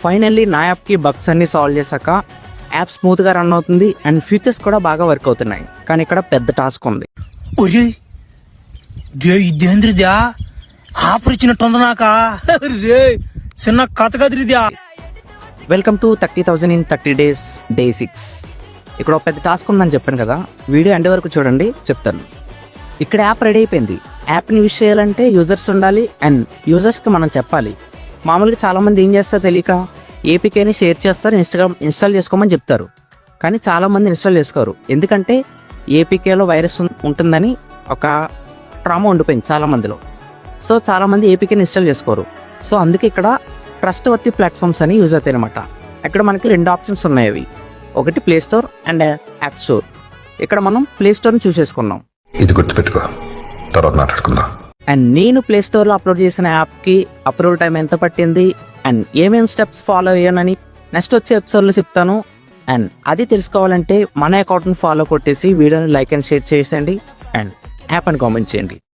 Finally నా యాప్కి bugs అన్ని solve చేశాక యాప్ స్మూత్గా రన్ అవుతుంది అండ్ ఫీచర్స్ కూడా బాగా వర్క్ అవుతున్నాయి. కానీ ఇక్కడ పెద్ద టాస్క్ ఉంది. ఇదేంద్రిద్యా ఆఫర్ ఇచ్చినట్టుంది నాకా రే చిన్న కథ కదిరిద్యా. Welcome to 30,000 in 30 days day 6. ఇక్కడ ఒక పెద్ద టాస్క్ ఉందని చెప్పాను కదా, వీడియో ఎండ్ వరకు చూడండి చెప్తాను. ఇక్కడ యాప్ రెడీ అయిపోయింది. యాప్ని యూజ్ చేయాలంటే యూజర్స్ ఉండాలి అండ్ యూజర్స్కి మనం చెప్పాలి. మామూలుగా చాలామంది ఏం చేస్తారో తెలియక ఏపీకేని షేర్ చేస్తారు, ఇన్స్టాల్ చేసుకోమని చెప్తారు. కానీ చాలామంది ఇన్స్టాల్ చేసుకోరు. ఎందుకంటే ఏపీకేలో వైరస్ ఉంటుందని ఒక ట్రామా ఉండిపోయింది చాలామందిలో. సో చాలామంది ఏపీకేని ఇన్స్టాల్ చేసుకోరు. సో అందుకే ఇక్కడ ట్రస్ట్ వర్తి ప్లాట్ఫామ్స్ అని యూజ్ అవుతాయి అనమాట. ఇక్కడ మనకి 2 ఆప్షన్స్ ఉన్నాయి. అవి ఒకటి play store and app store. ఇక్కడ మనం ప్లే స్టోర్ని చూస్ చేసుకున్నాం. ఇది గుర్తుపెట్టుకో, తర్వాత మాట్లాడుకుందాం. అండ్ నేను ప్లే స్టోర్లో అప్లోడ్ చేసిన యాప్కి అప్రూవల్ టైం ఎంత పట్టింది అండ్ ఏమేమి స్టెప్స్ ఫాలో అయ్యానని నెక్స్ట్ వచ్చే ఎపిసోడ్లో చెప్తాను. అండ్ అది తెలుసుకోవాలంటే మన అకౌంట్ని ఫాలో కొట్టేసి వీడియోని లైక్ అండ్ షేర్ చేసేయండి అండ్ యాప్ అని కామెంట్ చేయండి.